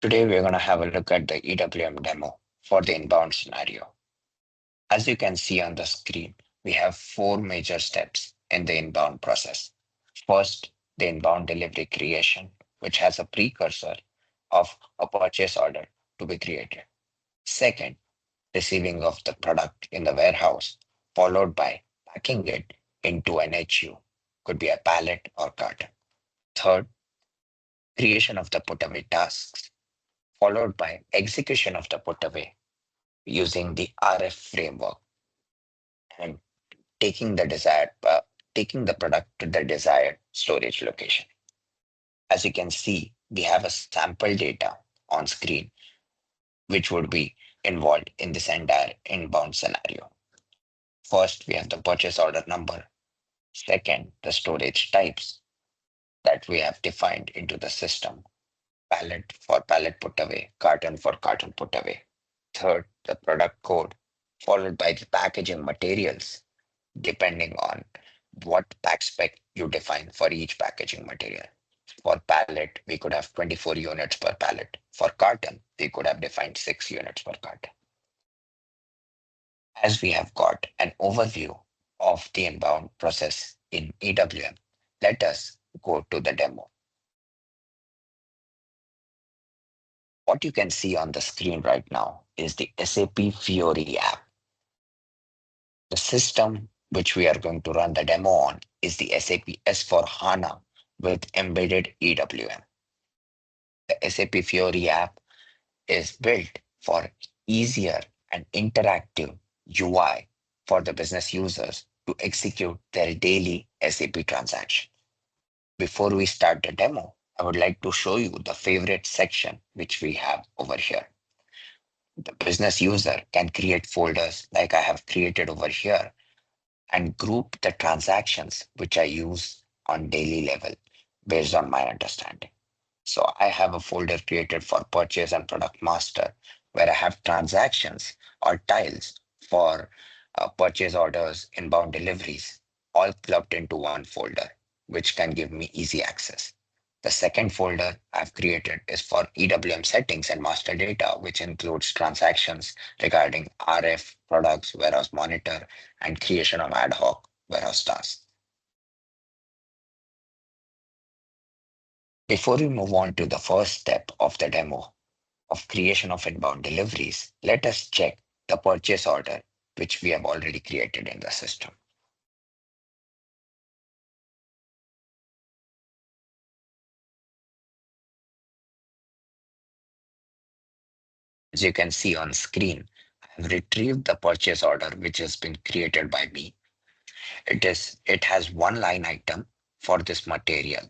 Today, we're going to have a look at the EWM demo for the inbound scenario. As you can see on the screen, we have four major steps in the inbound process. First, the inbound delivery creation, which has a precursor of a purchase order to be created. Second, receiving of the product in the warehouse, followed by packing it into an HU, could be a pallet or carton. Third, creation of the putaway tasks, followed by execution of the putaway using the RF framework and taking the product to the desired storage location. As you can see, we have a sample data on screen, which would be involved in this entire inbound scenario. First, we have the purchase order number. Second, the storage types that we have defined into the system. Pallet for pallet put away, carton for carton put away. Third, the product code, followed by the packaging materials, depending on what pack spec you define for each packaging material. For pallet, we could have 24 units per pallet. For carton, we could have defined 6 units per carton. As we have got an overview of the inbound process in EWM, let us go to the demo. What you can see on the screen right now is the SAP Fiori app. The system which we are going to run the demo on is the SAP S/4HANA with embedded EWM. The SAP Fiori app is built for easier and interactive UI for the business users to execute their daily SAP transaction. Before we start the demo, I would like to show you the favorite section which we have over here. The business user can create folders like I have created over here and group the transactions which I use on daily level based on my understanding. So I have a folder created for purchase and product master where I have transactions or tiles for purchase orders, inbound deliveries, all clubbed into one folder, which can give me easy access. The second folder I've created is for EWM settings and master data, which includes transactions regarding RF, products, warehouse monitor, and creation of ad hoc warehouse tasks. Before we move on to the first step of the demo of creation of inbound deliveries, let us check the purchase order, which we have already created in the system. As you can see on screen, I have retrieved the purchase order, which has been created by me. It has one line item for this material.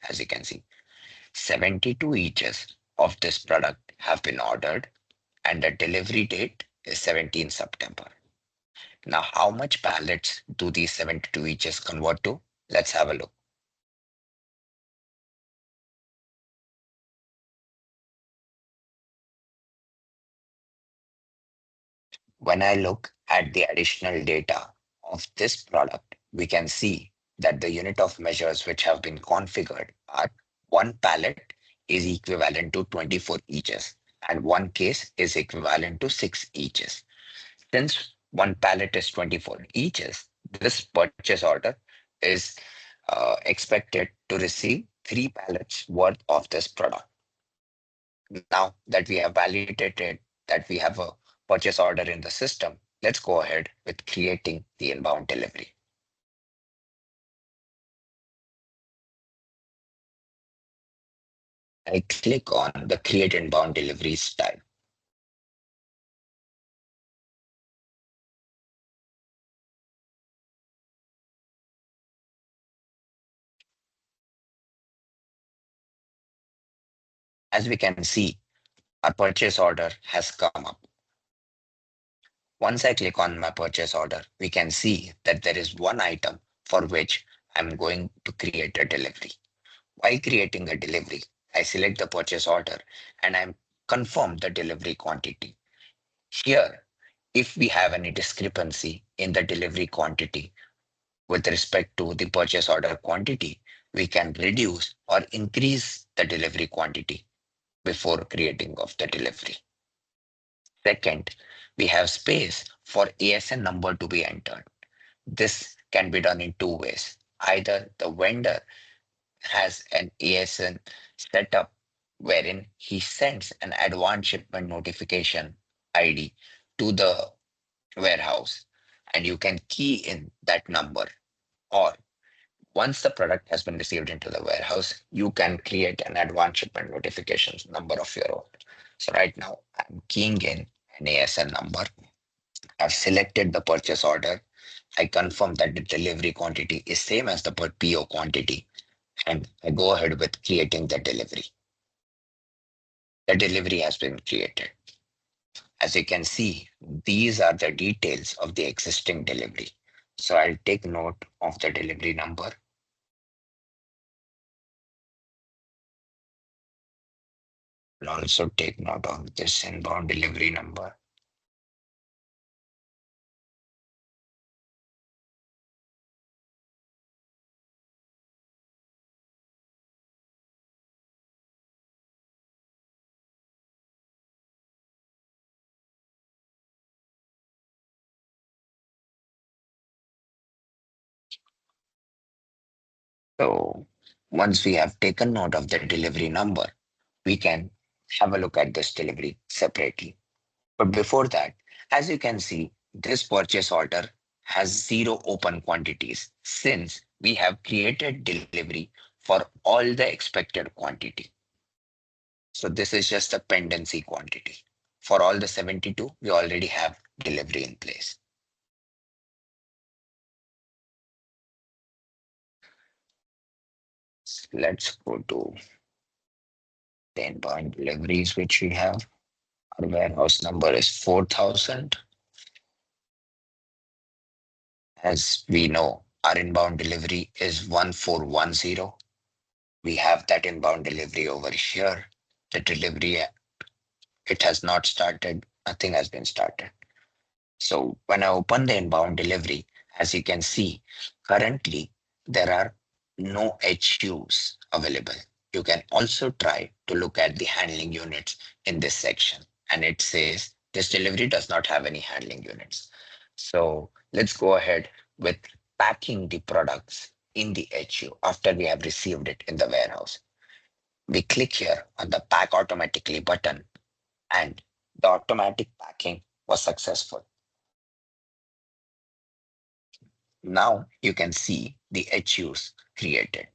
As you can see, 72 eaches of this product have been ordered, and the delivery date is 17 September. Now, how much pallets do these 72 eaches convert to? Let's have a look. When I look at the additional data of this product, we can see that the unit of measures which have been configured are one pallet is equivalent to 24 eaches, and one case is equivalent to 6 eaches. Since one pallet is 24 eaches, this purchase order is expected to receive 3 pallets worth of this product. Now that we have validated that we have a purchase order in the system, let's go ahead with creating the inbound delivery. I click on the create inbound deliveries tab. As we can see, our purchase order has come up. Once I click on my purchase order, we can see that there is one item for which I'm going to create a delivery. While creating a delivery, I select the purchase order and I confirm the delivery quantity. Here, if we have any discrepancy in the delivery quantity with respect to the purchase order quantity, we can reduce or increase the delivery quantity before creating of the delivery. Second, we have space for ASN number to be entered. This can be done in two ways. Either the vendor has an ASN setup wherein he sends an advance shipment notification ID to the warehouse and you can key in that number, or once the product has been received into the warehouse, you can create an advance shipment notifications number of your own. So right now I'm keying in an ASN number. I've selected the purchase order. I confirm that the delivery quantity is same as the per PO quantity, and I go ahead with creating the delivery. The delivery has been created. As you can see, these are the details of the existing delivery. So I'll take note of the delivery number. I'll also take note of this inbound delivery number. So once we have taken note of the delivery number, we can have a look at this delivery separately. But before that, as you can see, this purchase order has zero open quantities since we have created delivery for all the expected quantity. So this is just a pendency quantity. For all the 72, we already have delivery in place. Let's go to the inbound deliveries which we have. Our warehouse number is 4,000. As we know, our inbound delivery is 1410. We have that inbound delivery over here. The delivery, it has not started. Nothing has been started. So when I open the inbound delivery, as you can see, currently there are no HUs available. You can also try to look at the handling units in this section. And it says this delivery does not have any handling units. So let's go ahead with packing the products in the HU after we have received it in the warehouse. We click here on the pack automatically button and the automatic packing was successful. Now you can see the HUs created.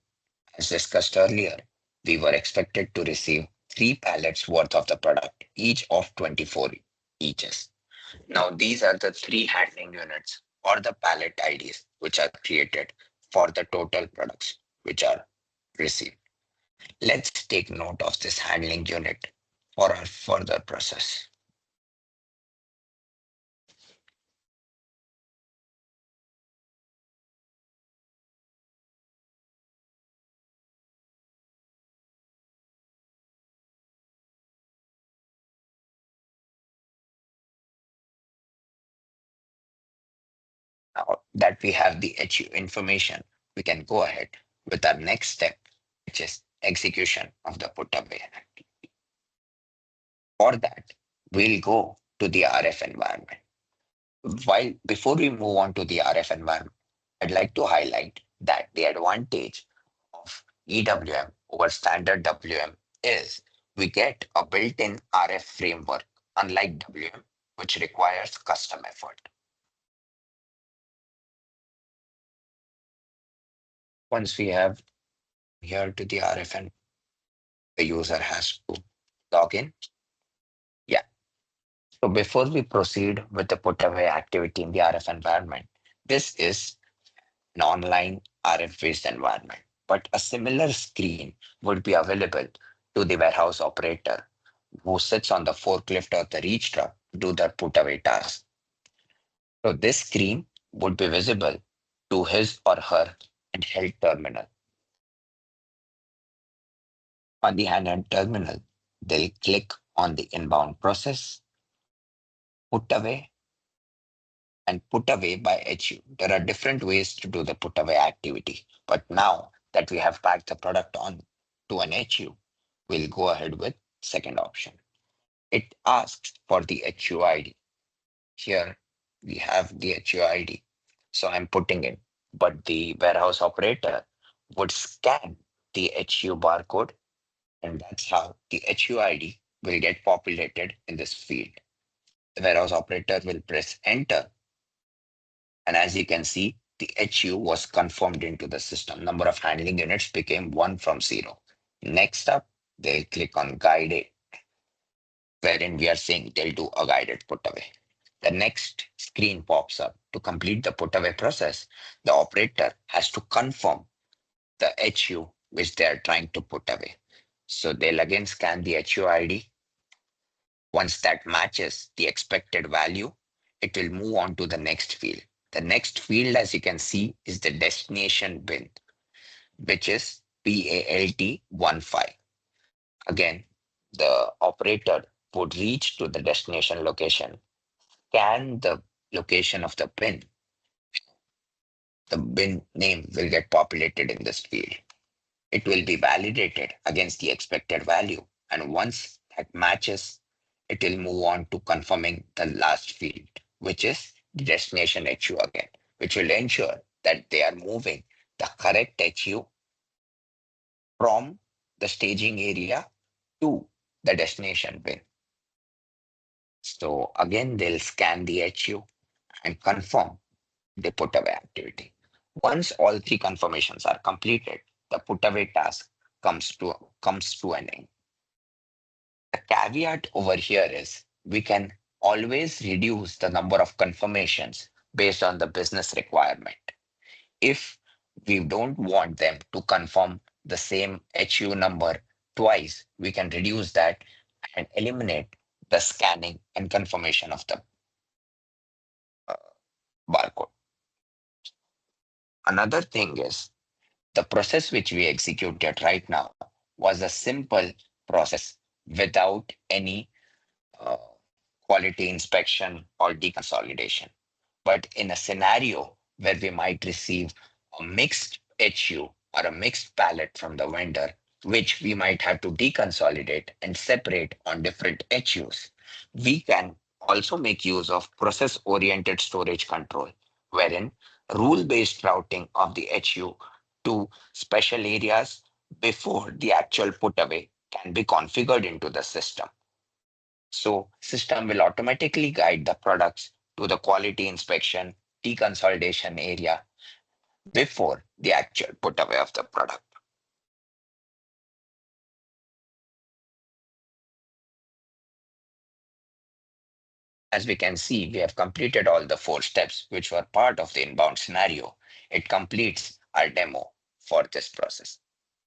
As discussed earlier, we were expected to receive 3 pallets worth of the product, each of 24 eaches. Now these are the 3 handling units or the pallet IDs which are created for the total products which are received. Let's take note of this handling unit for our further process. Now that we have the HU information, we can go ahead with our next step, which is execution of the putaway. For that, we'll go to the RF environment. While before we move on to the RF environment, I'd like to highlight that the advantage of EWM over standard WM is we get a built-in RF framework, unlike WM, which requires custom effort. Once we have here to the RF and the user has to log in. Yeah. So before we proceed with the put-away activity in the RF environment, this is an online RF-based environment, but a similar screen would be available to the warehouse operator who sits on the forklift or the reach truck to do the put-away task. So this screen would be visible to his or her handheld terminal. On the handheld terminal, they'll click on the inbound process, put away, and put away by HU. There are different ways to do the put away activity, but now that we have packed the product on to an HU, we'll go ahead with second option. It asks for the HUID. Here we have the HUID. So I'm putting it, but the warehouse operator would scan the HU barcode, and that's how the HUID will get populated in this field. The warehouse operator will press enter, and as you can see, the HU was confirmed into the system. Number of handling units became 1 from 0. Next up, they'll click on guided, wherein we are saying they'll do a guided put away. The next screen pops up. To complete the put away process, the operator has to confirm the HU which they are trying to put away. So they'll again scan the HUID. Once that matches the expected value, it will move on to the next field. The next field, as you can see, is the destination bin, which is PALT15. Again, the operator would reach to the destination location, scan the location of the bin. The bin name will get populated in this field. It will be validated against the expected value. And once that matches, it will move on to confirming the last field, which is the destination HU again, which will ensure that they are moving the correct HU from the staging area to the destination bin. So again, they'll scan the HU and confirm the put away activity. Once all three confirmations are completed, the put away task comes to an end. The caveat over here is we can always reduce the number of confirmations based on the business requirement. If we don't want them to confirm the same HU number twice, we can reduce that and eliminate the scanning and confirmation of the uh, barcode. Another thing is the process which we executed right now was a simple process without any uh, quality inspection or deconsolidation. But in a scenario where we might receive a mixed HU or a mixed pallet from the vendor, which we might have to deconsolidate and separate on different HUs, we can also make use of process-oriented storage control, wherein rule-based routing of the HU to special areas before the actual put away can be configured into the system. So system will automatically guide the products to the quality inspection, deconsolidation area before the actual put away of the product. As we can see, we have completed all the 4 steps which were part of the inbound scenario. It completes our demo for this process.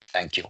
Thank you.